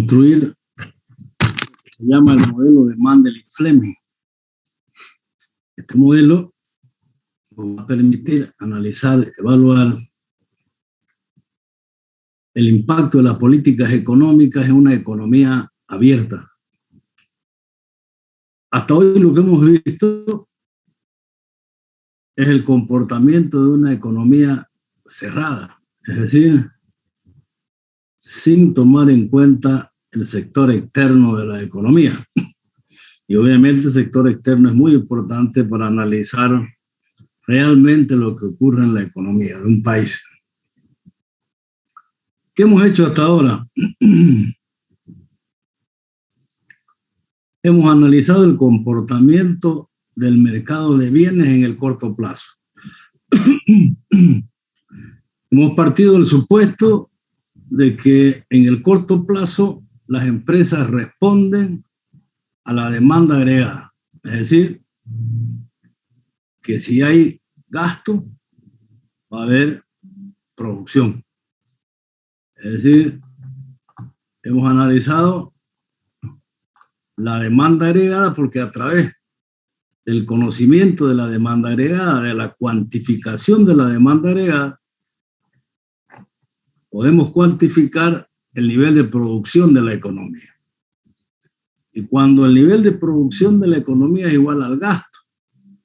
construir, se llama el modelo de Mandel-Fleming. Este modelo nos va a permitir analizar, evaluar el impacto de las políticas económicas en una economía abierta. Hasta hoy lo que hemos visto es el comportamiento de una economía cerrada, es decir, sin tomar en cuenta el sector externo de la economía. Y obviamente el sector externo es muy importante para analizar realmente lo que ocurre en la economía de un país. ¿Qué hemos hecho hasta ahora? Hemos analizado el comportamiento del mercado de bienes en el corto plazo. Hemos partido del supuesto de que en el corto plazo las empresas responden a la demanda agregada. Es decir, que si hay gasto, va a haber producción. Es decir, hemos analizado la demanda agregada porque a través del conocimiento de la demanda agregada, de la cuantificación de la demanda agregada, podemos cuantificar el nivel de producción de la economía. Y cuando el nivel de producción de la economía es igual al gasto,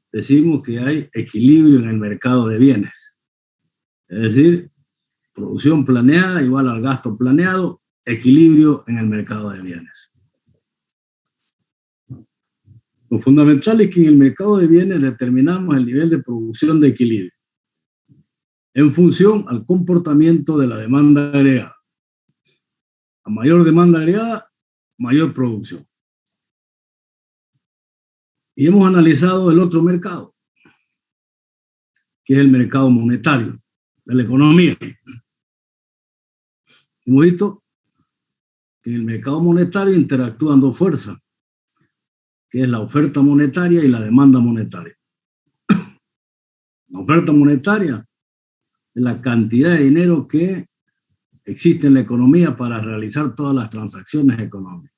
decimos que hay equilibrio en el mercado de bienes. Es decir, producción planeada igual al gasto planeado, equilibrio en el mercado de bienes. Lo fundamental es que en el mercado de bienes determinamos el nivel de producción de equilibrio en función al comportamiento de la demanda agregada. A mayor demanda agregada, mayor producción. Y hemos analizado el otro mercado, que es el mercado monetario de la economía. Hemos visto que en el mercado monetario interactúan dos fuerzas, que es la oferta monetaria y la demanda monetaria. La oferta monetaria es la cantidad de dinero que existe en la economía para realizar todas las transacciones económicas.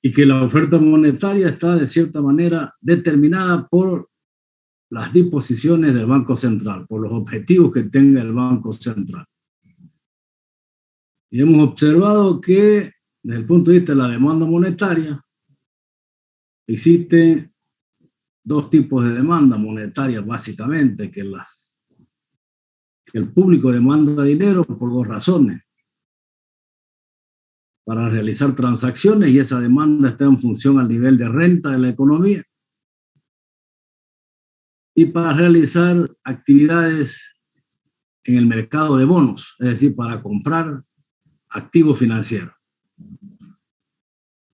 Y que la oferta monetaria está de cierta manera determinada por las disposiciones del Banco Central, por los objetivos que tenga el Banco Central. Y hemos observado que desde el punto de vista de la demanda monetaria, existen dos tipos de demanda monetaria básicamente, que el público demanda dinero por dos razones: para realizar transacciones, y esa demanda está en función al nivel de renta de la economía, y para realizar actividades en el mercado de bonos, es decir, para comprar activos financieros.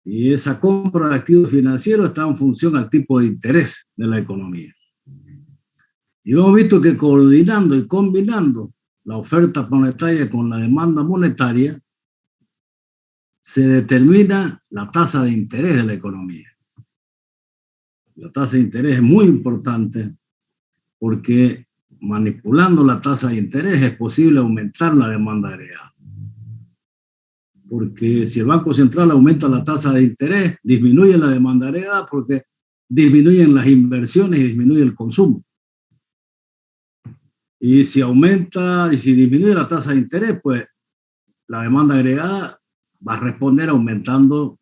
Y esa compra de activos financieros está en función al tipo de interés de la economía. Y hemos visto que coordinando y combinando la oferta monetaria con la demanda monetaria, se determina la tasa de interés de la economía. La tasa de interés es muy importante porque manipulando la tasa de interés es posible aumentar la demanda agregada. Porque si el Banco Central aumenta la tasa de interés, disminuye la demanda agregada porque disminuyen las inversiones y disminuye el consumo. Y si disminuye la tasa de interés, pues la demanda agregada va a responder aumentando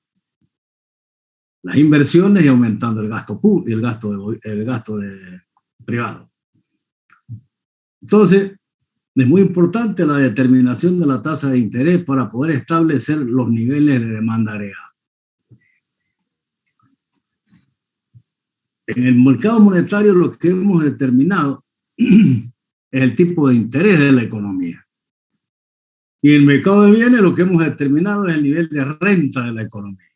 las inversiones y aumentando el gasto público y el gasto privado. Entonces, es muy importante la determinación de la tasa de interés para poder establecer los niveles de demanda agregada. En el mercado monetario lo que hemos determinado es el tipo de interés de la economía. Y en el mercado de bienes lo que hemos determinado es el nivel de renta de la economía.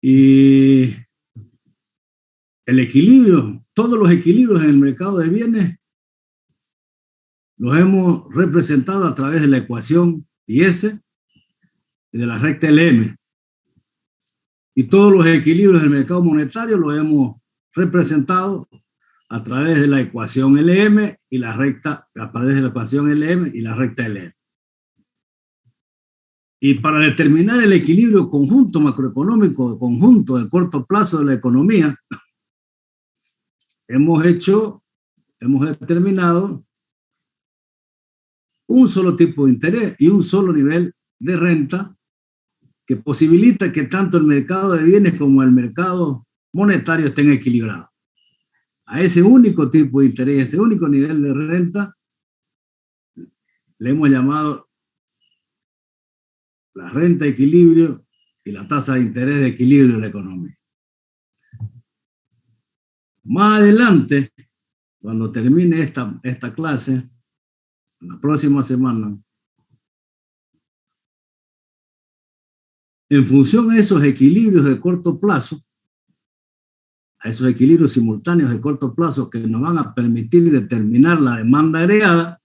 Y el equilibrio, todos los equilibrios en el mercado de bienes los hemos representado a través de la ecuación IS y de la recta LM. Y todos los equilibrios del mercado monetario los hemos representado a través de la ecuación LM y la recta, a través de la ecuación LM y la recta LM. Y para determinar el equilibrio conjunto macroeconómico, conjunto de corto plazo de la economía, hemos determinado un solo tipo de interés y un solo nivel de renta que posibilita que tanto el mercado de bienes como el mercado monetario estén equilibrados. A ese único tipo de interés, ese único nivel de renta, le hemos llamado la renta de equilibrio y la tasa de interés de equilibrio de la economía. Más adelante, cuando termine esta clase, la próxima semana, en función a esos equilibrios de corto plazo, a esos equilibrios simultáneos de corto plazo que nos van a permitir determinar la demanda agregada,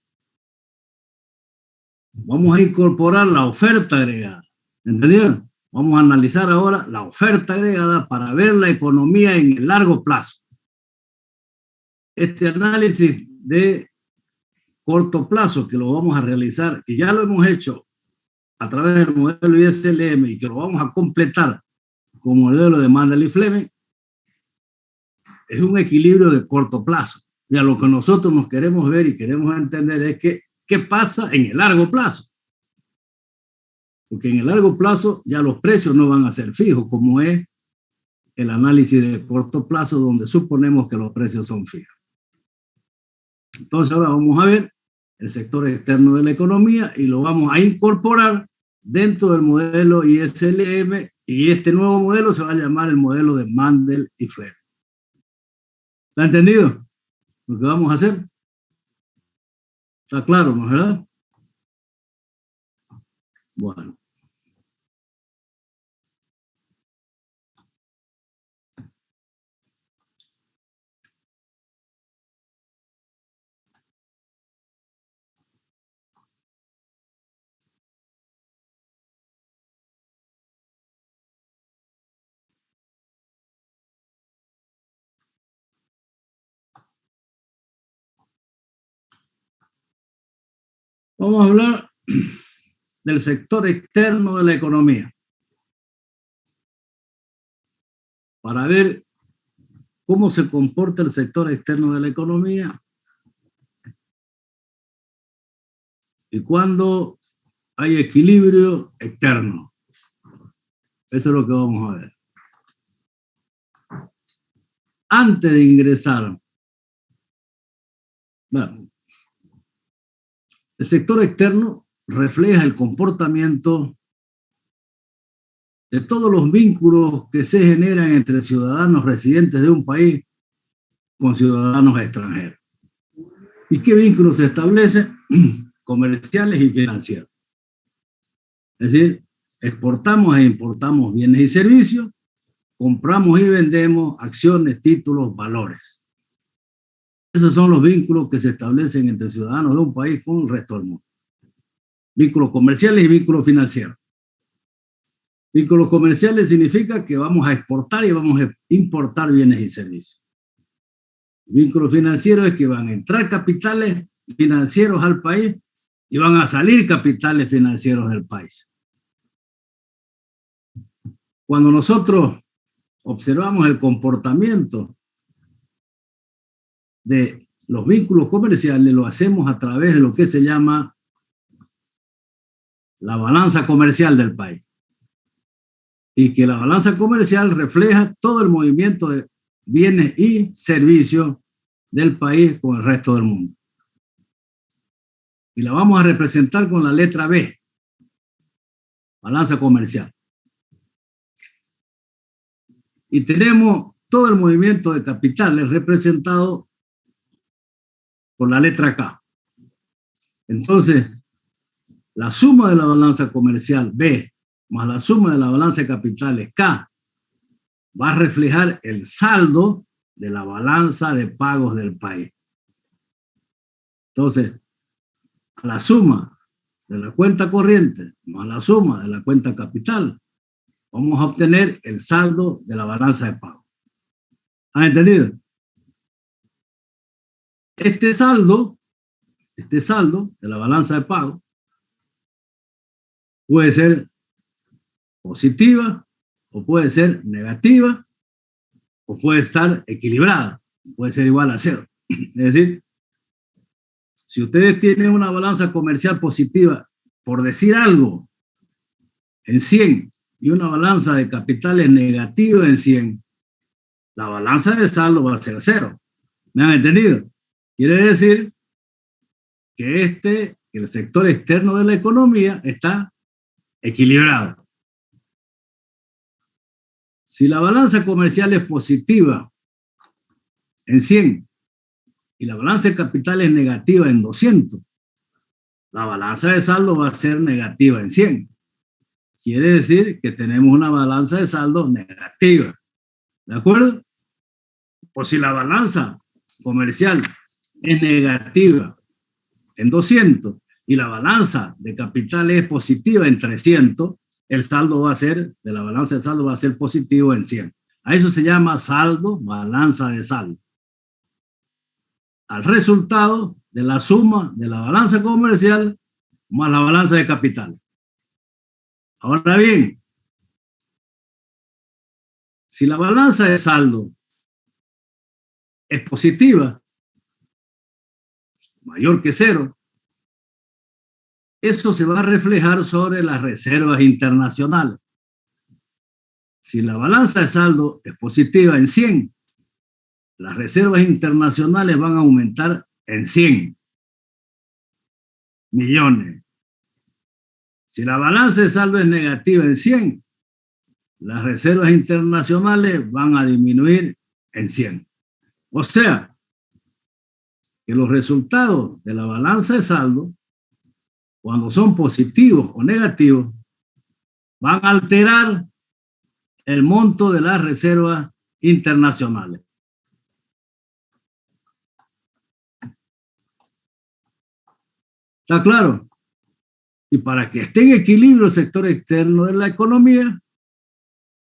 vamos a incorporar la oferta agregada. ¿Entendieron? Vamos a analizar ahora la oferta agregada para ver la economía en el largo plazo. Este análisis de corto plazo que lo vamos a realizar, que ya lo hemos hecho a través del modelo ISLM y que lo vamos a completar con modelo de Mandel y Fleming, es un equilibrio de corto plazo. Y a lo que nosotros nos queremos ver y queremos entender es que, ¿qué pasa en el largo plazo? Porque en el largo plazo ya los precios no van a ser fijos, como es el análisis de corto plazo, donde suponemos que los precios son fijos. Entonces ahora vamos a ver el sector externo de la economía y lo vamos a incorporar dentro del modelo ISLM, y este nuevo modelo se va a llamar el modelo de Mandel y Fleming. ¿Está entendido lo que vamos a hacer? ¿Está claro, no es verdad? Bueno. Vamos a hablar del sector externo de la economía para ver cómo se comporta el sector externo de la economía y cuándo hay equilibrio externo. Eso es lo que vamos a ver. Antes de ingresar, bueno, el sector externo refleja el comportamiento de todos los vínculos que se generan entre ciudadanos residentes de un país con ciudadanos extranjeros. ¿Y qué vínculos se establecen? Comerciales y financieros. Es decir, exportamos e importamos bienes y servicios, compramos y vendemos acciones, títulos, valores. Esos son los vínculos que se establecen entre ciudadanos de un país con el resto del mundo. Vínculos comerciales y vínculos financieros. Vínculos comerciales significa que vamos a exportar y vamos a importar bienes y servicios. Vínculos financieros es que van a entrar capitales financieros al país y van a salir capitales financieros del país. Cuando nosotros observamos el comportamiento de los vínculos comerciales, lo hacemos a través de lo que se llama la balanza comercial del país. Y que la balanza comercial refleja todo el movimiento de bienes y servicios del país con el resto del mundo. Y la vamos a representar con la letra B, balanza comercial. Y tenemos todo el movimiento de capitales representado por la letra K. Entonces, la suma de la balanza comercial B más la suma de la balanza de capitales K va a reflejar el saldo de la balanza de pagos del país. Entonces, a la suma de la cuenta corriente más la suma de la cuenta capital, vamos a obtener el saldo de la balanza de pago. ¿Han entendido? Este saldo de la balanza de pago Puede ser positiva o puede ser negativa o puede estar equilibrada, puede ser igual a cero. Es decir, si ustedes tienen una balanza comercial positiva, por decir algo, en 100 y una balanza de capitales negativa en 100, la balanza de saldo va a ser cero. ¿Me han entendido? Quiere decir que el sector externo de la economía está equilibrado. Si la balanza comercial es positiva en 100 y la balanza de capital es negativa en 200, la balanza de saldo va a ser negativa en 100. Quiere decir que tenemos una balanza de saldo negativa. ¿De acuerdo? O si la balanza comercial es negativa en 200 y la balanza de capital es positiva en 300, el saldo va a ser, de la balanza de saldo va a ser positivo en 100. A eso se llama saldo, balanza de saldo. Al resultado de la suma de la balanza comercial más la balanza de capital. Ahora bien, si la balanza de saldo es positiva, mayor que cero, eso se va a reflejar sobre las reservas internacionales. Si la balanza de saldo es positiva en 100, las reservas internacionales van a aumentar en 100 millones. Si la balanza de saldo es negativa en 100, las reservas internacionales van a disminuir en 100. O sea, que los resultados de la balanza de saldo, cuando son positivos o negativos, van a alterar el monto de las reservas internacionales. ¿Está claro? Y para que esté en equilibrio el sector externo de la economía,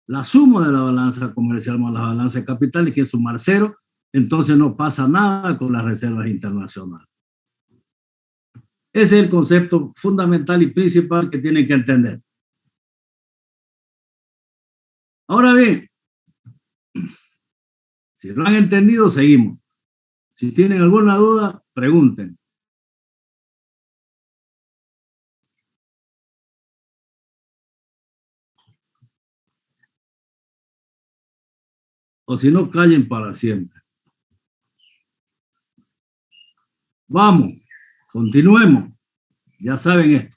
la suma de la balanza comercial más la balanza de capital, que es sumar cero, entonces no pasa nada con las reservas internacionales. Ese es el concepto fundamental y principal que tienen que entender. Ahora bien, si lo han entendido, seguimos. Si tienen alguna duda, pregunten. O si no, callen para siempre. Vamos, continuemos. Ya saben esto.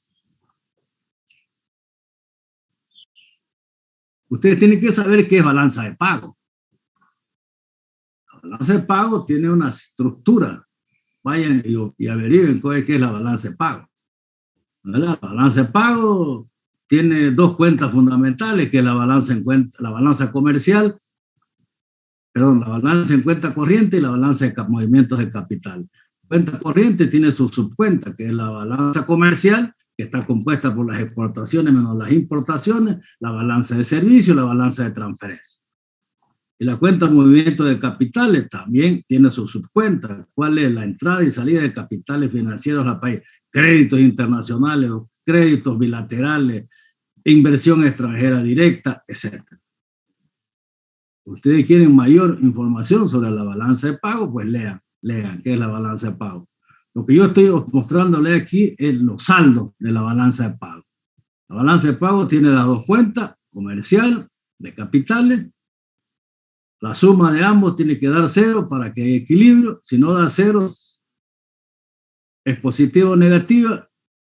Ustedes tienen que saber qué es balanza de pago. La balanza de pago tiene una estructura. Vayan y averigüen qué es la balanza de pago. ¿Verdad? La balanza de pago tiene dos cuentas fundamentales, que es la balanza comercial, perdón, la balanza en cuenta corriente y la balanza de movimientos de capital. Cuenta corriente tiene su subcuenta, que es la balanza comercial, que está compuesta por las exportaciones menos las importaciones, la balanza de servicios, la balanza de transferencia. Y la cuenta de movimiento de capitales también tiene su subcuenta. ¿Cuál es la entrada y salida de capitales financieros al país? Créditos internacionales, créditos bilaterales, inversión extranjera directa, etc. Ustedes quieren mayor información sobre la balanza de pago, pues lean qué es la balanza de pago. Lo que yo estoy mostrándole aquí es los saldos de la balanza de pago. La balanza de pago tiene las dos cuentas, comercial, de capitales. La suma de ambos tiene que dar cero para que haya equilibrio. Si no da cero, es positiva o negativa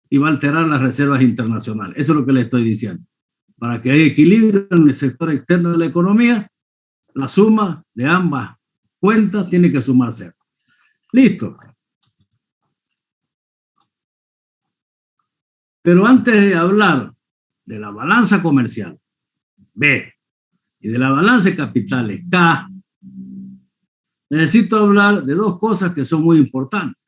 y va a alterar las reservas internacionales. Eso es lo que le estoy diciendo. Para que haya equilibrio en el sector externo de la economía, la suma de ambas cuentas tiene que sumar cero. Listo. Pero antes de hablar de la balanza comercial, B, y de la balanza de capitales, K, necesito hablar de dos cosas que son muy importantes.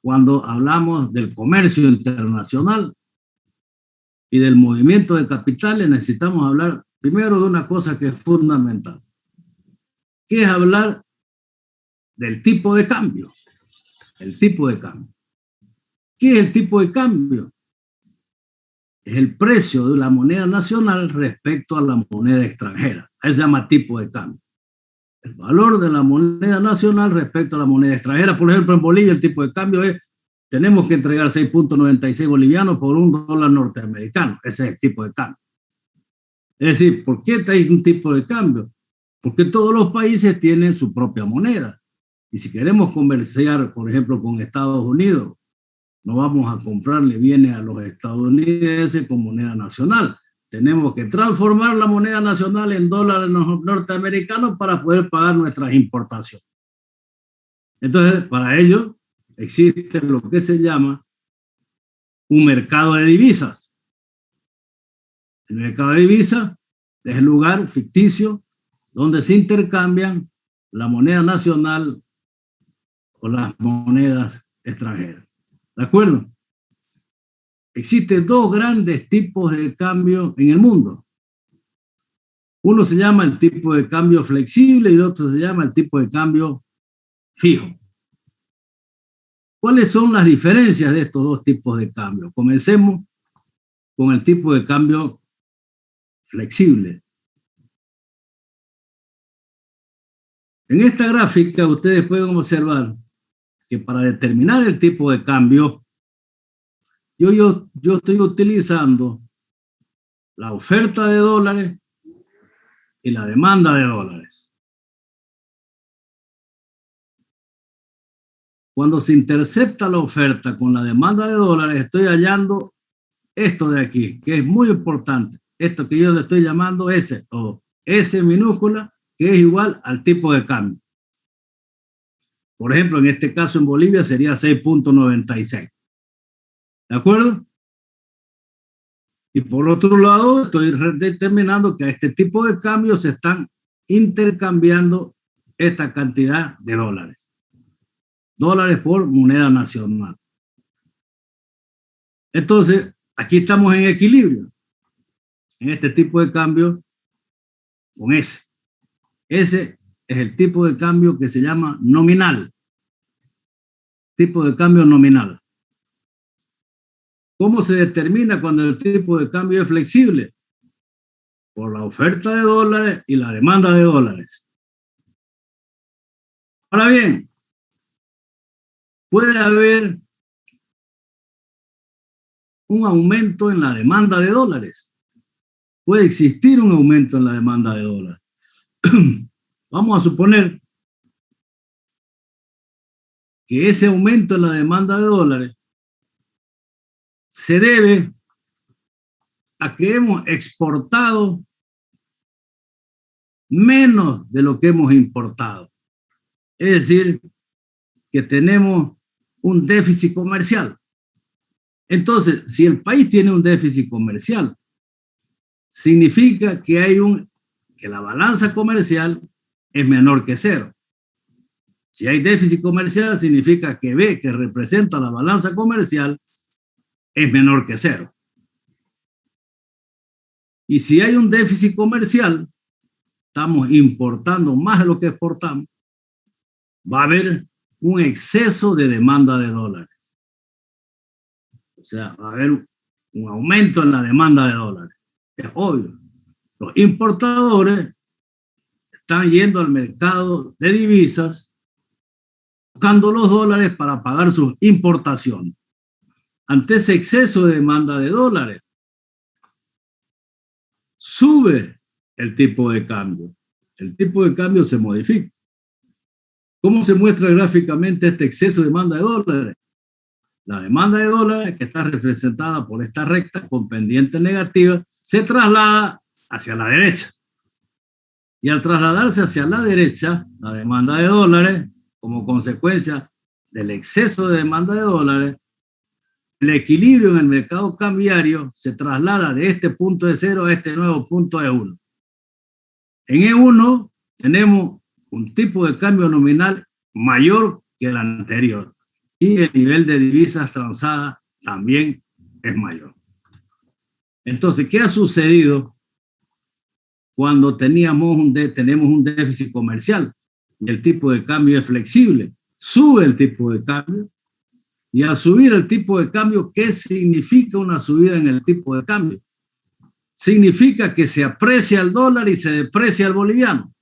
Cuando hablamos del comercio internacional y del movimiento de capitales, necesitamos hablar primero de una cosa que es fundamental, que es hablar del tipo de cambio. El tipo de cambio. ¿Qué es el tipo de cambio? Es el precio de la moneda nacional respecto a la moneda extranjera. Eso se llama tipo de cambio. El valor de la moneda nacional respecto a la moneda extranjera. Por ejemplo, en Bolivia el tipo de cambio es, tenemos que entregar 6.96 bolivianos por $1 norteamericano. Ese es el tipo de cambio. Es decir, ¿por qué hay un tipo de cambio? Porque todos los países tienen su propia moneda. Y si queremos comerciar, por ejemplo, con Estados Unidos, no vamos a comprarle bienes a los estadounidenses con moneda nacional. Tenemos que transformar la moneda nacional en dólares norteamericanos para poder pagar nuestras importaciones. Entonces, para ello existe lo que se llama un mercado de divisas. El mercado de divisas es el lugar ficticio donde se intercambian la moneda nacional o las monedas extranjeras. ¿De acuerdo? Existen dos grandes tipos de cambio en el mundo. Uno se llama el tipo de cambio flexible y el otro se llama el tipo de cambio fijo. ¿Cuáles son las diferencias de estos dos tipos de cambio? Comencemos con el tipo de cambio flexible. En esta gráfica ustedes pueden observar que para determinar el tipo de cambio, yo estoy utilizando la oferta de dólares y la demanda de dólares. Cuando se intercepta la oferta con la demanda de dólares, estoy hallando esto de aquí, que es muy importante. Esto que yo le estoy llamando S, o S minúscula, que es igual al tipo de cambio. Por ejemplo, en este caso en Bolivia sería 6.96. ¿De acuerdo? Y por otro lado, estoy determinando que a este tipo de cambio se están intercambiando esta cantidad de dólares. Dólares por moneda nacional. Entonces, aquí estamos en equilibrio, en este tipo de cambio con S. Ese es el tipo de cambio que se llama nominal. Tipo de cambio nominal. ¿Cómo se determina cuando el tipo de cambio es flexible? Por la oferta de dólares y la demanda de dólares. Ahora bien, puede haber un aumento en la demanda de dólares. Puede existir un aumento en la demanda de dólares. Vamos a suponer que ese aumento en la demanda de dólares se debe a que hemos exportado menos de lo que hemos importado. Es decir, que tenemos un déficit comercial. Entonces, si el país tiene un déficit comercial, significa que que la balanza comercial es menor que cero. Si hay déficit comercial, significa que B, que representa la balanza comercial, es menor que cero. Y si hay un déficit comercial, estamos importanndo más de lo que exportamos, va a haber un exceso de demanda de dólares. O sea, va a haber un aumento en la demanda de dólares. Es obvio. Los importadores están yendo al mercado de divisas buscando los dólares para pagar sus importaciones. Ante ese exceso de demanda de dólares, sube el tipo de cambio. El tipo de cambio se modifica. ¿Cómo se muestra gráficamente este exceso de demanda de dólares? La demanda de dólares, que está representada por esta recta con pendiente negativa, se traslada hacia la derecha. Y al trasladarse hacia la derecha, la demanda de dólares, como consecuencia del exceso de demanda de dólares, el equilibrio en el mercado cambiario se traslada de este punto de 0 a este nuevo punto de 1. En E1 tenemos un tipo de cambio nominal mayor que el anterior y el nivel de divisas transadas también es mayor. Entonces, ¿qué ha sucedido cuando tenemos un déficit comercial y el tipo de cambio es flexible? Sube el tipo de cambio Y al subir el tipo de cambio, ¿qué significa una subida en el tipo de cambio? Significa que se aprecia el dólar y se deprecia el boliviano.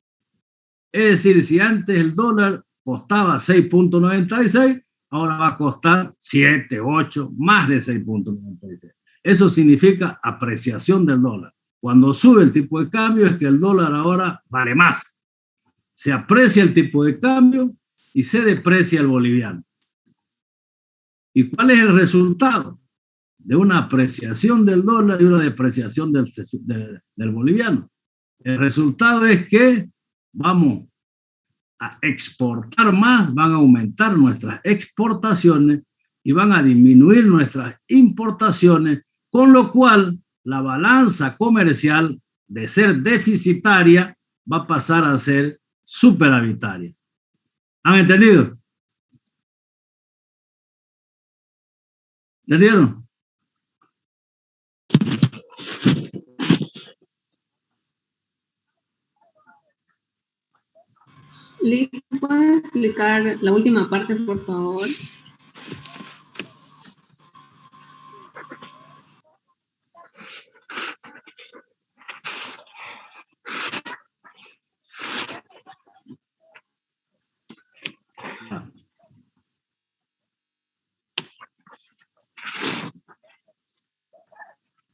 Es decir, si antes el dólar costaba 6.96, ahora va a costar 7, 8, más de 6.96. Eso significa apreciación del dólar. Cuando sube el tipo de cambio es que el dólar ahora vale más. Se aprecia el tipo de cambio y se deprecia el boliviano. ¿Y cuál es el resultado? De una apreciación del dólar y una depreciación del boliviano. El resultado es que vamos a exportar más, van a aumentar nuestras exportaciones y van a disminuir nuestras importaciones, con lo cual la balanza comercial, de ser deficitaria, va a pasar a ser superavitaria. ¿Han entendido? ¿Entendieron? Liz, ¿puedes explicar la última parte, por favor?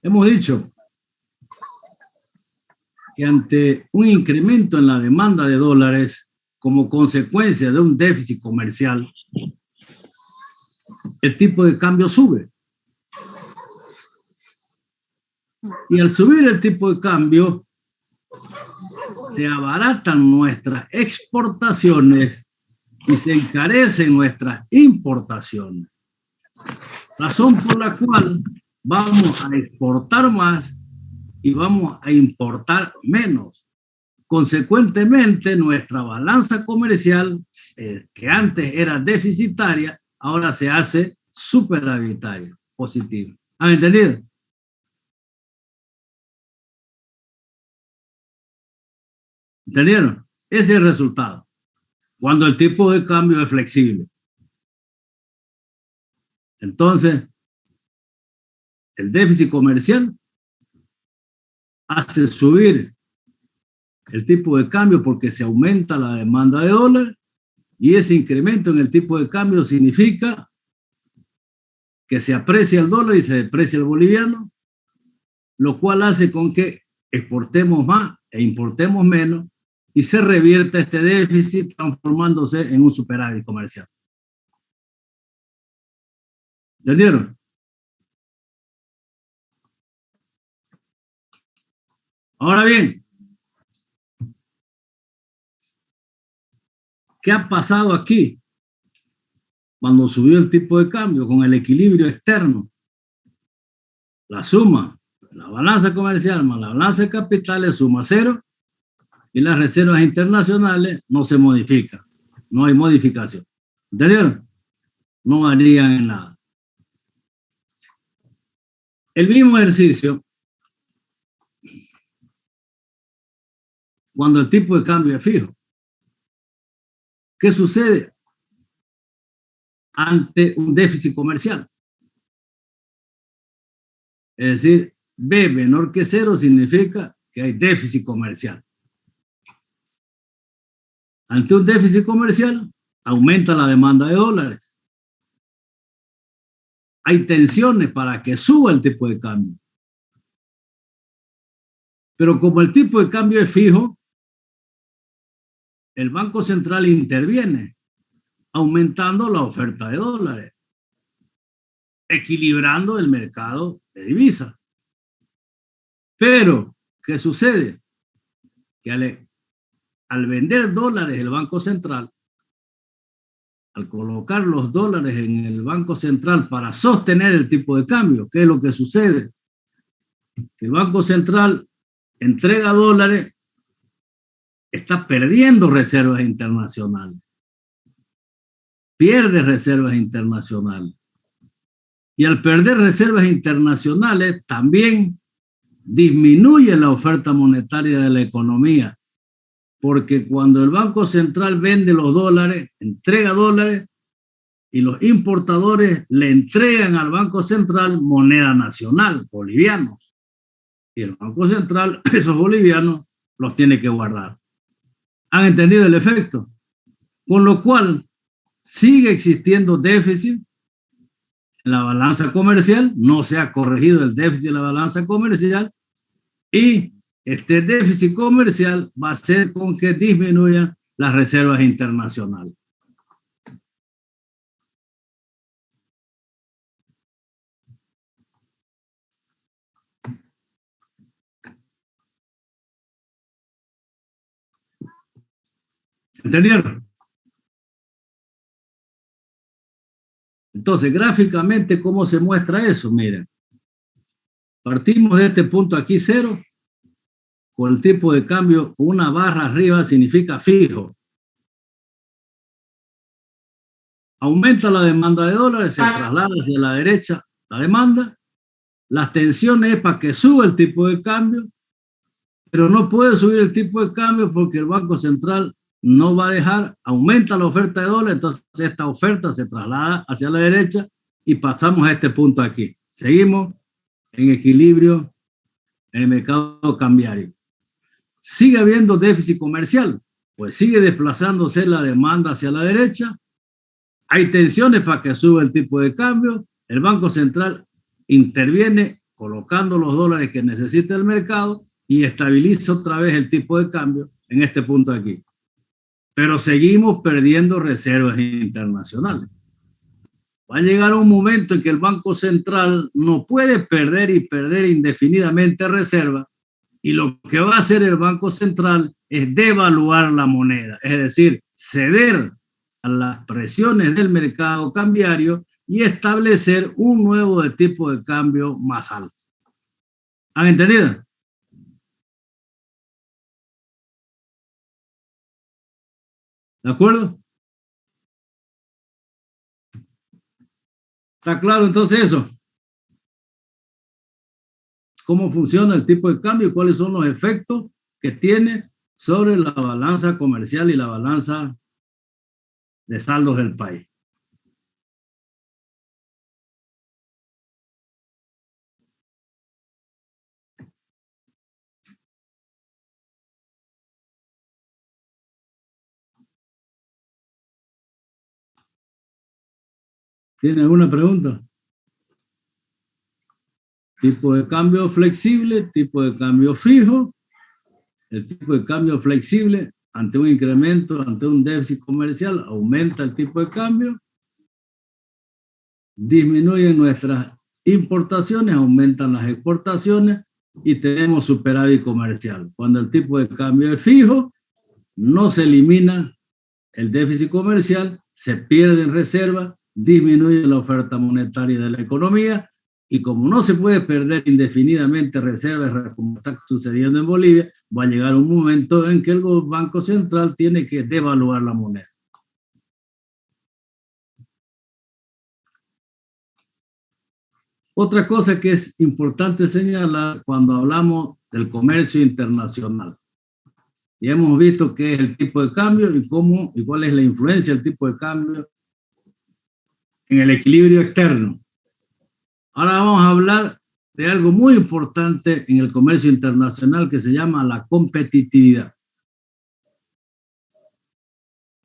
Hemos dicho que ante un incremento en la demanda de dólares como consecuencia de un déficit comercial, el tipo de cambio sube. Y al subir el tipo de cambio, se abaratan nuestras exportaciones y se encarecen nuestras importaciones. Razón por la cual vamos a exportar más y vamos a importar menos. Consecuentemente, nuestra balanza comercial, que antes era deficitaria, ahora se hace superavitaria, positiva. ¿Han entendido? ¿Entendieron? Ese es el resultado. Cuando el tipo de cambio es flexible. Entonces, el déficit comercial hace subir el tipo de cambio porque se aumenta la demanda de dólares y ese incremento en el tipo de cambio significa que se aprecia el dólar y se deprecia el boliviano, lo cual hace con que exportemos más e importemos menos y se revierta este déficit transformándose en un superávit comercial. ¿Entendieron? Ahora bien, ¿qué ha pasado aquí cuando subió el tipo de cambio con el equilibrio externo? La suma, la balanza comercial más la balanza de capitales suma cero y las reservas internacionales no se modifican, no hay modificación. ¿Entendieron? No varían en nada. El mismo ejercicio, cuando el tipo de cambio es fijo. ¿Qué sucede ante un déficit comercial? Es decir, B menor que cero significa que hay déficit comercial. Ante un déficit comercial, aumenta la demanda de dólares. Hay tensiones para que suba el tipo de cambio. Pero como el tipo de cambio es fijo, el Banco Central interviene, aumentando la oferta de dólares, equilibrando el mercado de divisas. Pero, ¿qué sucede? Que al vender dólares el Banco Central, al colocar los dólares en el Banco Central para sostener el tipo de cambio, ¿qué es lo que sucede? Que el Banco Central entrega dólares, está perdiendo reservas internacionales, pierde reservas internacionales. Y al perder reservas internacionales, también disminuye la oferta monetaria de la economía, porque cuando el Banco Central vende los dólares, entrega dólares, y los importadores le entregan al Banco Central moneda nacional, bolivianos. Y el Banco Central, esos bolivianos, los tiene que guardar. ¿Han entendido el efecto? Con lo cual, sigue existiendo déficit en la balanza comercial, no se ha corregido el déficit de la balanza comercial, y este déficit comercial va a hacer con que disminuyan las reservas internacionales. ¿Entendieron? Entonces, gráficamente, ¿cómo se muestra eso? Miren, partimos de este punto aquí, 0, con el tipo de cambio, una barra arriba significa fijo. Aumenta la demanda de dólares, se traslada hacia la derecha la demanda. Las tensiones es para que suba el tipo de cambio, pero no puede subir el tipo de cambio porque el Banco Central no va a dejar, aumenta la oferta de dólares, entonces esta oferta se traslada hacia la derecha y pasamos a este punto aquí. Seguimos en equilibrio en el mercado cambiario. Sigue habiendo déficit comercial, pues sigue desplazándose la demanda hacia la derecha. Hay tensiones para que suba el tipo de cambio. El Banco Central interviene colocando los dólares que necesita el mercado y estabiliza otra vez el tipo de cambio en este punto aquí. Pero seguimos perdiendo reservas internacionales. Va a llegar un momento en que el Banco Central no puede perder y perder indefinidamente reservas, y lo que va a hacer el Banco Central es devaluar la moneda, es decir, ceder a las presiones del mercado cambiario y establecer un nuevo tipo de cambio más alto. ¿Han entendido? ¿De acuerdo? ¿Está claro entonces eso? ¿Cómo funciona el tipo de cambio y cuáles son los efectos que tiene sobre la balanza comercial y la balanza de saldos del país? ¿Tiene alguna pregunta? Tipo de cambio flexible, tipo de cambio fijo. El tipo de cambio flexible, ante un incremento, ante un déficit comercial, aumenta el tipo de cambio, disminuyen nuestras importaciones, aumentan las exportaciones y tenemos superávit comercial. Cuando el tipo de cambio es fijo, no se elimina el déficit comercial, se pierde en reserva, disminuye la oferta monetaria de la economía, y como no se puede perder indefinidamente reservas, como está sucediendo en Bolivia, va a llegar un momento en que el Banco Central tiene que devaluar la moneda. Otra cosa que es importante señalar cuando hablamos del comercio internacional. Ya hemos visto qué es el tipo de cambio y cómo y cuál es la influencia del tipo de cambio en el equilibrio externo. Ahora vamos a hablar de algo muy importante en el comercio internacional que se llama la competitividad.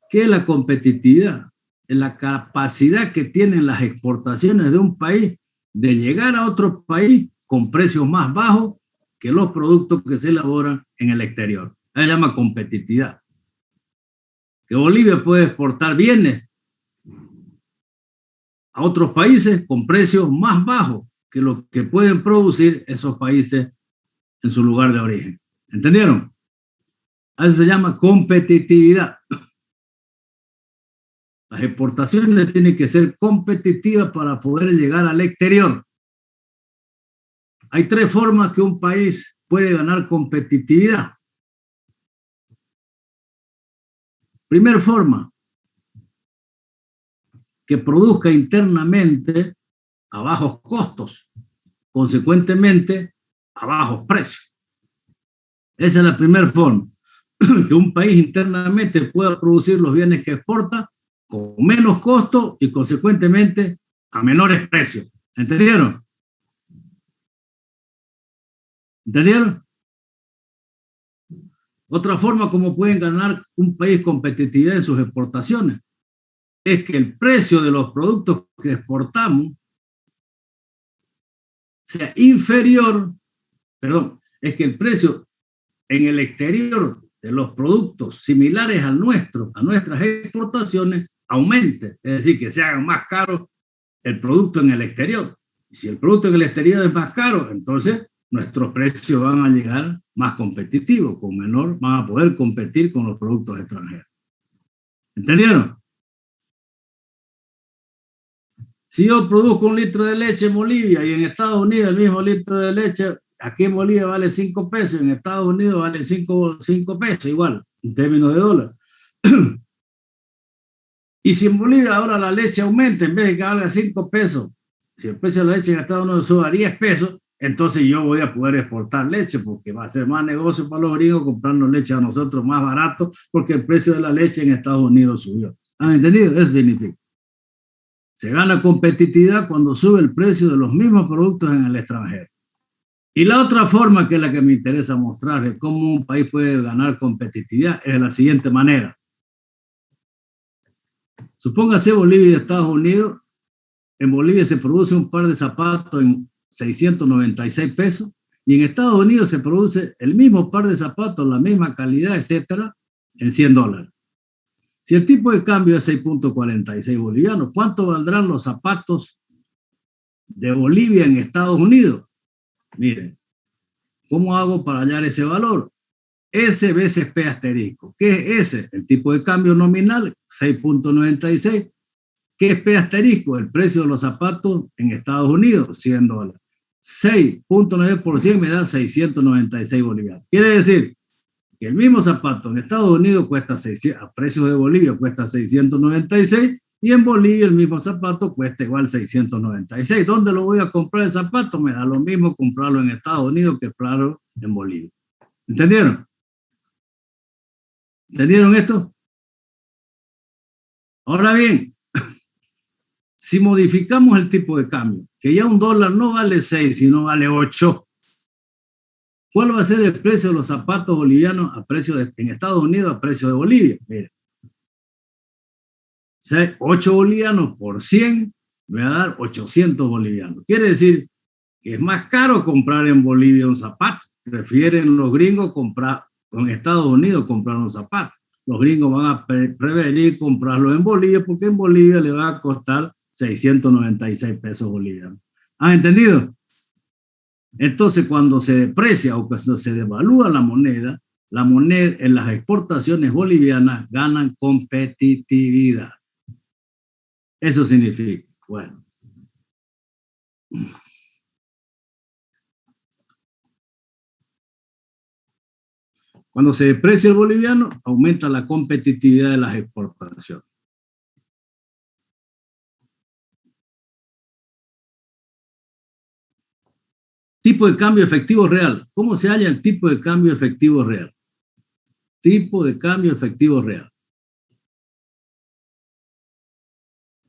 ¿Qué es la competitividad? Es la capacidad que tienen las exportaciones de un país de llegar a otro país con precios más bajos que los productos que se elaboran en el exterior. Se llama competitividad. Que Bolivia puede exportar bienes a otros países con precios más bajos que lo que pueden producir esos países en su lugar de origen. ¿Entendieron? A eso se llama competitividad. Las exportaciones tienen que ser competitivas para poder llegar al exterior. Hay 3 formas que un país puede ganar competitividad. Primera forma, que produzca internamente a bajos costos, consecuentemente a bajos precios. Esa es la primera forma, que un país internamente pueda producir los bienes que exporta con menos costo y consecuentemente a menores precios. ¿Entendieron? ¿Entendieron? Otra forma como pueden ganar un país competitividad en sus exportaciones es que el precio de los productos que exportamos sea inferior, perdón, es que el precio en el exterior de los productos similares al nuestro, a nuestras exportaciones, aumente, es decir, que se hagan más caros el producto en el exterior. Y si el producto en el exterior es más caro, entonces nuestros precios van a llegar más competitivos, con menor, van a poder competir con los productos extranjeros. ¿Entendieron? Si yo produzco 1 litro de leche en Bolivia y en Estados Unidos el mismo litro de leche, aquí en Bolivia vale 5 pesos, en Estados Unidos vale 5 pesos, igual, en términos de dólar. Y si en Bolivia ahora la leche aumenta, en vez de que valga 5 pesos, si el precio de la leche en Estados Unidos sube a 10 pesos, entonces yo voy a poder exportar leche, porque va a ser más negocio para los gringos comprarnos leche a nosotros más barato, porque el precio de la leche en Estados Unidos subió. ¿Han entendido? Eso significa. Se gana competitividad cuando sube el precio de los mismos productos en el extranjero. Y la otra forma, que es la que me interesa mostrar, de cómo un país puede ganar competitividad, es de la siguiente manera. Supóngase Bolivia y Estados Unidos. En Bolivia se produce un par de zapatos en 696 pesos y en Estados Unidos se produce el mismo par de zapatos, la misma calidad, etcétera, en $100. Si el tipo de cambio es 6.46 bolivianos, ¿cuánto valdrán los zapatos de Bolivia en Estados Unidos? Miren, ¿cómo hago para hallar ese valor? S veces P asterisco. ¿Qué es S? El tipo de cambio nominal, 6.96. ¿Qué es P asterisco? El precio de los zapatos en Estados Unidos, $100. 6.9% me da 696 bolivianos. Quiere decir que el mismo zapato en Estados Unidos cuesta 600, a precios de Bolivia cuesta 696 y en Bolivia el mismo zapato cuesta igual 696. ¿Dónde lo voy a comprar el zapato? Me da lo mismo comprarlo en Estados Unidos que comprarlo en Bolivia. ¿Entendieron? ¿Entendieron esto? Ahora bien, si modificamos el tipo de cambio, que ya un dólar no vale 6, sino vale 8, ¿cuál va a ser el precio de los zapatos bolivianos en Estados Unidos a precio de Bolivia? Mira, 8 bolivianos por 100 me va a dar 800 bolivianos. Quiere decir que es más caro comprar en Bolivia un zapato. Prefieren los gringos comprar en Estados Unidos comprar un zapato. Los gringos van a preferir comprarlo en Bolivia porque en Bolivia le va a costar 696 pesos bolivianos. ¿Han entendido? Entonces, cuando se deprecia o cuando se devalúa la moneda en las exportaciones bolivianas ganan competitividad. Eso significa, bueno. Cuando se deprecia el boliviano, aumenta la competitividad de las exportaciones. Tipo de cambio efectivo real. ¿Cómo se halla el tipo de cambio efectivo real? Tipo de cambio efectivo real.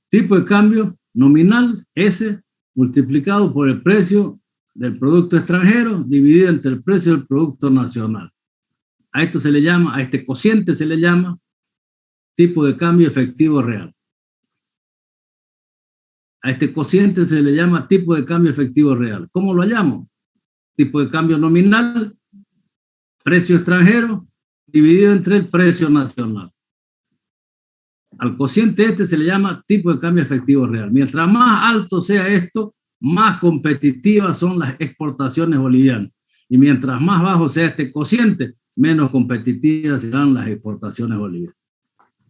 Tipo de cambio nominal, S, multiplicado por el precio del producto extranjero, dividido entre el precio del producto nacional. A esto se le llama, a este cociente se le llama tipo de cambio efectivo real. A este cociente se le llama tipo de cambio efectivo real. ¿Cómo lo hallamos? Tipo de cambio nominal, precio extranjero, dividido entre el precio nacional. Al cociente este se le llama tipo de cambio efectivo real. Mientras más alto sea esto, más competitivas son las exportaciones bolivianas. Y mientras más bajo sea este cociente, menos competitivas serán las exportaciones bolivianas.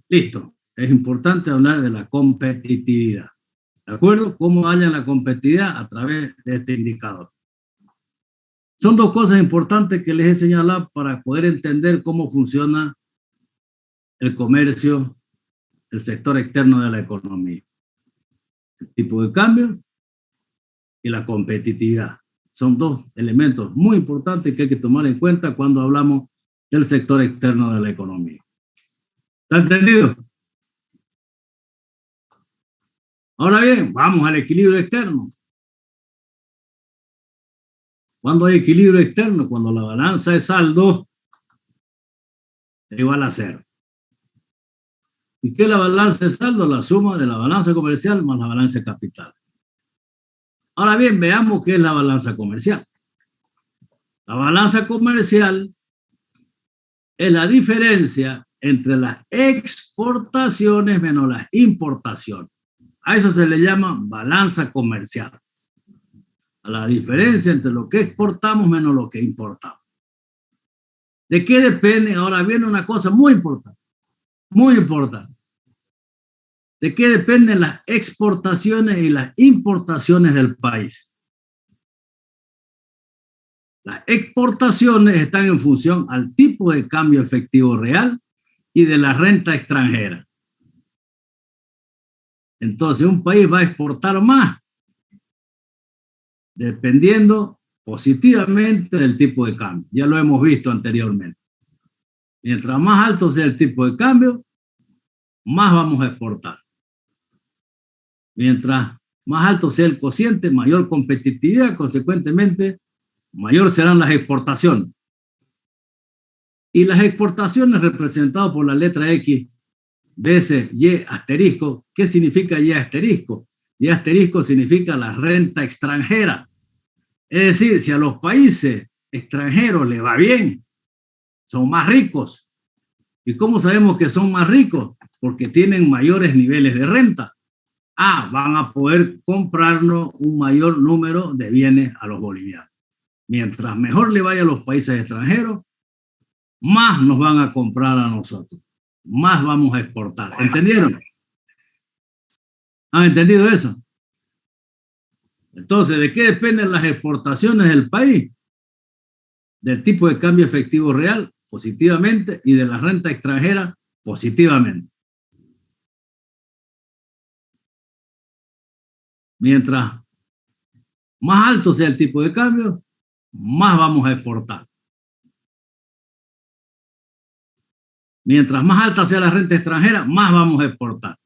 Listo. Es importante hablar de la competitividad. ¿De acuerdo? ¿Cómo hallan la competitividad? A través de este indicador. Son dos cosas importantes que les he señalado para poder entender cómo funciona el comercio, el sector externo de la economía. El tipo de cambio y la competitividad. Son dos elementos muy importantes que hay que tomar en cuenta cuando hablamos del sector externo de la economía. ¿Está entendido? Ahora bien, vamos al equilibrio externo. ¿Cuándo hay equilibrio externo? Cuando la balanza de saldo es igual a cero. ¿Y qué es la balanza de saldo? La suma de la balanza comercial más la balanza de capital. Ahora bien, veamos qué es la balanza comercial. La balanza comercial es la diferencia entre las exportaciones menos las importaciones. A eso se le llama balanza comercial. A la diferencia entre lo que exportamos menos lo que importamos. ¿De qué depende? Ahora viene una cosa muy importante. Muy importante. ¿De qué dependen las exportaciones y las importaciones del país? Las exportaciones están en función al tipo de cambio efectivo real y de la renta extranjera. Entonces, un país va a exportar más dependiendo positivamente del tipo de cambio. Ya lo hemos visto anteriormente. Mientras más alto sea el tipo de cambio, más vamos a exportar. Mientras más alto sea el cociente, mayor competitividad, consecuentemente, mayor serán las exportaciones. Y las exportaciones representadas por la letra X veces Y asterisco. ¿Qué significa Y asterisco? Y asterisco significa la renta extranjera. Es decir, si a los países extranjeros les va bien, son más ricos. ¿Y cómo sabemos que son más ricos? Porque tienen mayores niveles de renta. Van a poder comprarnos un mayor número de bienes a los bolivianos. Mientras mejor le vaya a los países extranjeros, más nos van a comprar a nosotros. Más vamos a exportar. ¿Entendieron? ¿Han entendido eso? Entonces, ¿de qué dependen las exportaciones del país? Del tipo de cambio efectivo real, positivamente, y de la renta extranjera, positivamente. Mientras más alto sea el tipo de cambio, más vamos a exportar. Mientras más alta sea la renta extranjera, más vamos a exportar.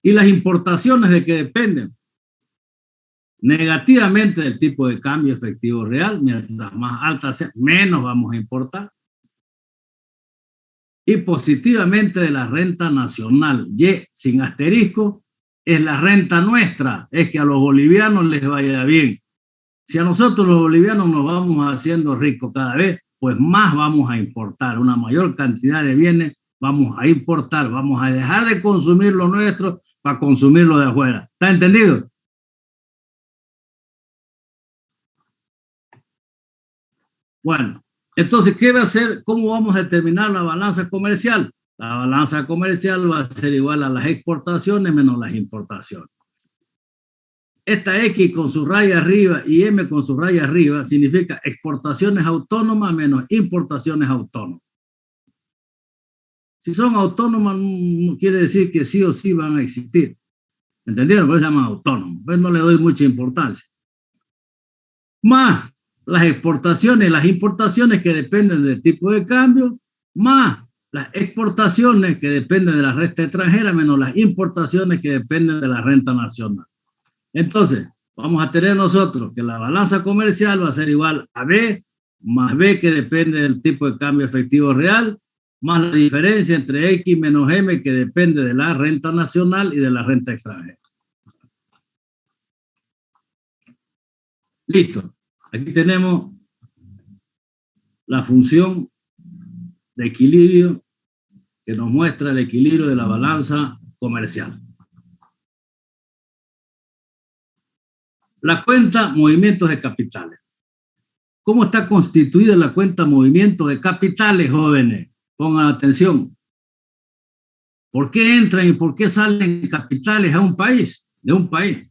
¿Y las importaciones de qué dependen? Negativamente del tipo de cambio efectivo real. Mientras más alta sea, menos vamos a importar. Y positivamente de la renta nacional. Y sin asterisco es la renta nuestra. Es que a los bolivianos les vaya bien. Si a nosotros los bolivianos nos vamos haciendo ricos cada vez, pues más vamos a importar. Una mayor cantidad de bienes vamos a importar. Vamos a dejar de consumir lo nuestro para consumir lo de afuera. ¿Está entendido? Bueno, entonces, ¿qué va a hacer? ¿Cómo vamos a determinar la balanza comercial? La balanza comercial va a ser igual a las exportaciones menos las importaciones. Esta X con su raya arriba y M con su raya arriba significa exportaciones autónomas menos importaciones autónomas. Si son autónomas, no quiere decir que sí o sí van a existir. ¿Entendieron? Pues se llaman autónomos. Pues no le doy mucha importancia. Más las exportaciones, las importaciones que dependen del tipo de cambio, más las exportaciones que dependen de la renta extranjera, menos las importaciones que dependen de la renta nacional. Entonces, vamos a tener nosotros que la balanza comercial va a ser igual a B, más B que depende del tipo de cambio efectivo real, más la diferencia entre X menos M que depende de la renta nacional y de la renta extranjera. Listo. Aquí tenemos la función de equilibrio que nos muestra el equilibrio de la balanza comercial. La cuenta movimientos de capitales. ¿Cómo está constituida la cuenta movimiento de capitales, jóvenes? Pongan atención. ¿Por qué entran y por qué salen capitales a un país? De un país.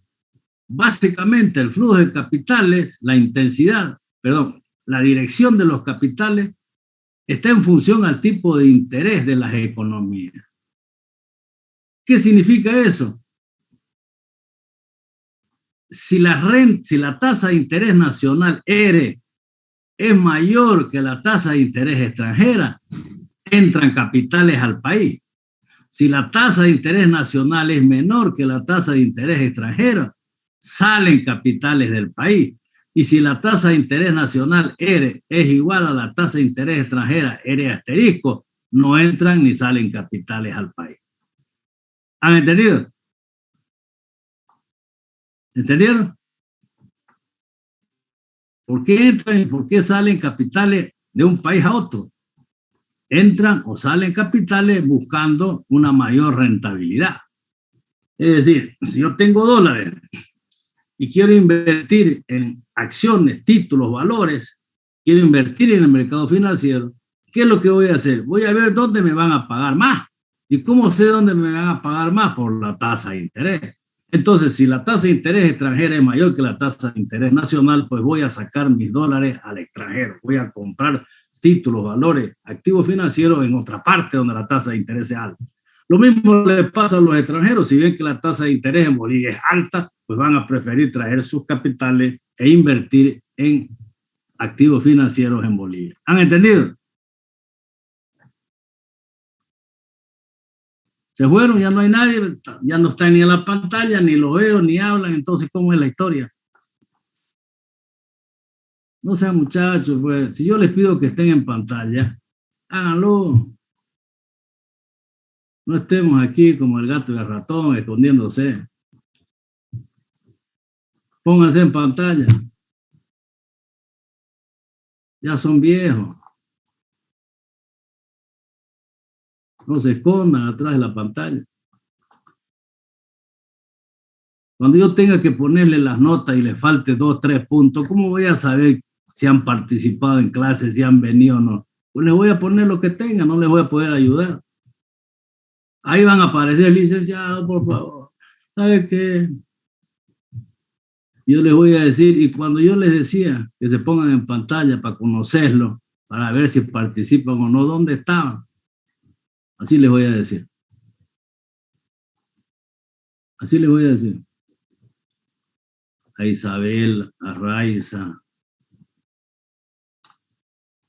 Básicamente el flujo de capitales, la dirección de los capitales está en función al tipo de interés de las economías. ¿Qué significa eso? Si la tasa de interés nacional ERE es mayor que la tasa de interés extranjera, entran capitales al país. si la tasa de interés nacional es menor que la tasa de interés extranjera, salen capitales del país. Y si la tasa de interés nacional ERE es igual a la tasa de interés extranjera ERE asterisco, no entran ni salen capitales al país. ¿Han entendido? ¿Entendieron? ¿Por qué entran y por qué salen capitales de un país a otro? Entran o salen capitales buscando una mayor rentabilidad. Es decir, si yo tengo dólares y quiero invertir en acciones, títulos, valores, quiero invertir en el mercado financiero, ¿qué es lo que voy a hacer? Voy a ver dónde me van a pagar más. ¿Y cómo sé dónde me van a pagar más? Por la tasa de interés. Entonces, si la tasa de interés extranjera es mayor que la tasa de interés nacional, pues voy a sacar mis dólares al extranjero. Voy a comprar títulos, valores, activos financieros en otra parte donde la tasa de interés es alta. Lo mismo le pasa a los extranjeros. Si ven que la tasa de interés en Bolivia es alta, pues van a preferir traer sus capitales e invertir en activos financieros en Bolivia. ¿Han entendido? Se fueron, ya no hay nadie, ya no están ni en la pantalla, ni lo veo, ni hablan. Entonces, ¿cómo es la historia? No sean muchachos, pues, si yo les pido que estén en pantalla, háganlo. No estemos aquí como el gato y el ratón escondiéndose. Pónganse en pantalla. Ya son viejos. No se escondan atrás de la pantalla. Cuando yo tenga que ponerle las notas y le falte 2, 3 puntos, ¿cómo voy a saber si han participado en clases, si han venido o no? Pues les voy a poner lo que tengan, no les voy a poder ayudar. Ahí van a aparecer, licenciado, por favor. ¿Sabe qué? Yo les voy a decir, y cuando yo les decía que se pongan en pantalla para conocerlo, para ver si participan o no, ¿dónde estaban? Así les voy a decir. Así les voy a decir. A Isabel, a Raiza,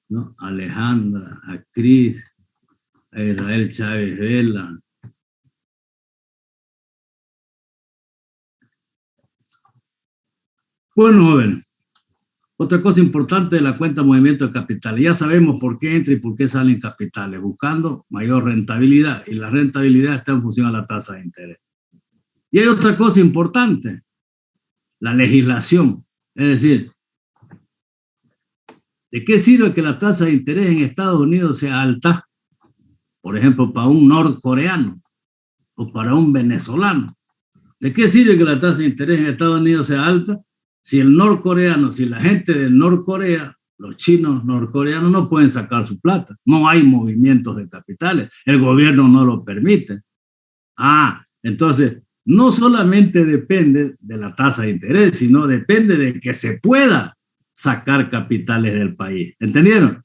¿no? A Alejandra, a Cris, a Israel Chávez Vela. Bueno, joven, otra cosa importante de la cuenta de movimiento de capitales. Ya sabemos por qué entra y por qué salen capitales, buscando mayor rentabilidad. Y la rentabilidad está en función a la tasa de interés. Y hay otra cosa importante, la legislación. Es decir, ¿de qué sirve que la tasa de interés en Estados Unidos sea alta? Por ejemplo, para un norcoreano o para un venezolano. ¿De qué sirve que la tasa de interés en Estados Unidos sea alta? Si el norcoreano, si la gente de Norcorea, los chinos norcoreanos no pueden sacar su plata. No hay movimientos de capitales. El gobierno no lo permite. Entonces, no solamente depende de la tasa de interés, sino depende de que se pueda sacar capitales del país. ¿Entendieron?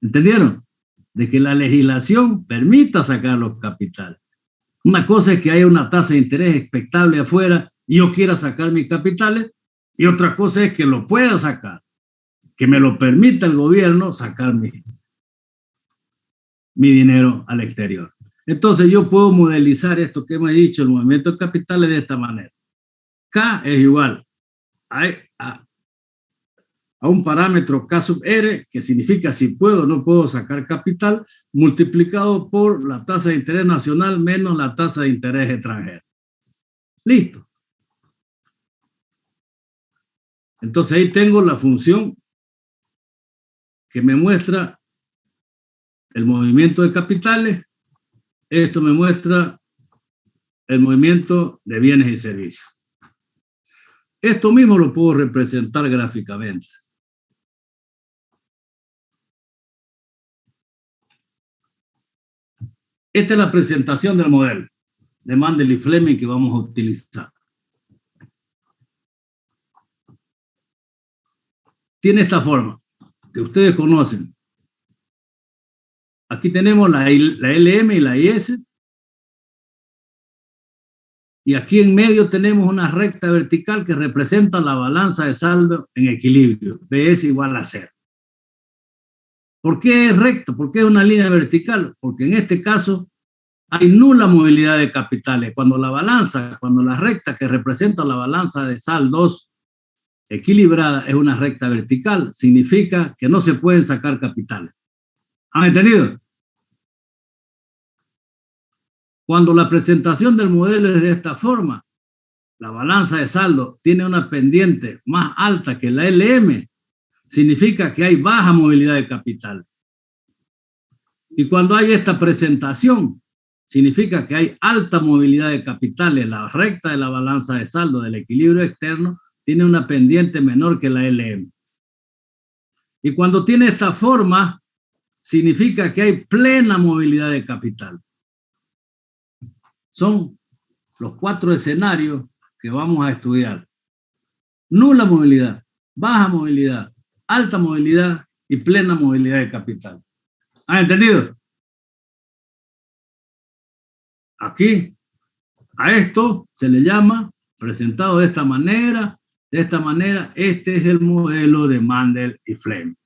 ¿Entendieron? De que la legislación permita sacar los capitales. Una cosa es que haya una tasa de interés expectable afuera y yo quiera sacar mis capitales, y otra cosa es que lo pueda sacar, que me lo permita el gobierno sacar mi dinero al exterior. Entonces yo puedo modelizar esto que hemos dicho, el movimiento de capitales, de esta manera. K es igual a un parámetro K sub R, que significa si puedo o no puedo sacar capital, multiplicado por la tasa de interés nacional menos la tasa de interés extranjera. Listo. Entonces ahí tengo la función que me muestra el movimiento de capitales. Esto me muestra el movimiento de bienes y servicios. Esto mismo lo puedo representar gráficamente. Esta es la presentación del modelo de Mandel y Fleming que vamos a utilizar. Tiene esta forma, que ustedes conocen. Aquí tenemos la LM y la IS. Y aquí en medio tenemos una recta vertical que representa la balanza de saldo en equilibrio. BS igual a 0. ¿Por qué es recto? ¿Por qué es una línea vertical? Porque en este caso hay nula movilidad de capitales. Cuando la recta que representa la balanza de saldos equilibrada es una recta vertical, significa que no se pueden sacar capitales. ¿Han entendido? Cuando la presentación del modelo es de esta forma, la balanza de saldo tiene una pendiente más alta que la LM, significa que hay baja movilidad de capital. Y cuando hay esta presentación, significa que hay alta movilidad de capitales. La recta de la balanza de saldo del equilibrio externo tiene una pendiente menor que la LM. Y cuando tiene esta forma, significa que hay plena movilidad de capital. Son los 4 escenarios que vamos a estudiar. Nula movilidad, baja movilidad, alta movilidad y plena movilidad de capital. ¿Han entendido? Aquí, a esto se le llama, presentado de esta manera, este es el modelo de Mandel y Fleming,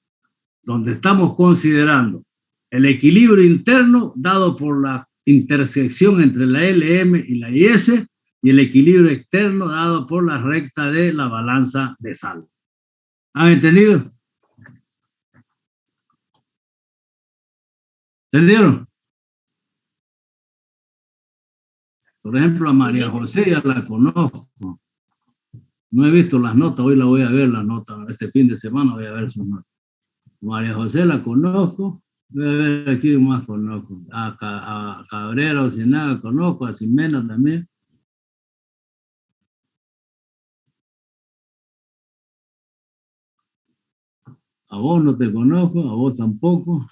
donde estamos considerando el equilibrio interno dado por la intersección entre la LM y la IS y el equilibrio externo dado por la recta de la balanza de saldo. ¿Han entendido? ¿Entendieron? Por ejemplo, a María José ya la conozco. No he visto las notas, hoy la voy a ver las notas. Este fin de semana voy a ver sus notas. María José la conozco. Voy a ver aquí más conozco. A Cabrera Ocinaga conozco, a Ximena también. A vos no te conozco, a vos tampoco.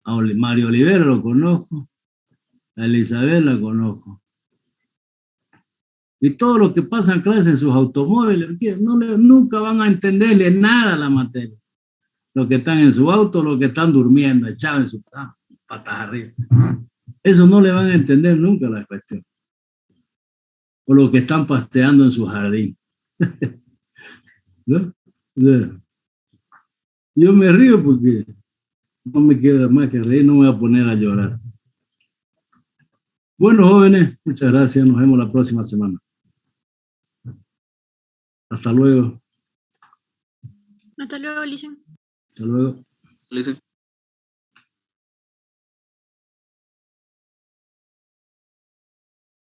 A Mario Olivera lo conozco. A Elizabeth la conozco. Y todo lo que pasa en clase en sus automóviles, nunca van a entenderle nada a la materia. Los que están en su auto, los que están durmiendo, echados en su cama, patas arriba. Eso no le van a entender nunca la cuestión. O los que están pasteando en su jardín. ¿No? Yo me río porque no me queda más que reír, no me voy a poner a llorar. Bueno, jóvenes, muchas gracias. Nos vemos la próxima semana. Hasta luego. Hasta luego, Licen. Hasta luego. Licen.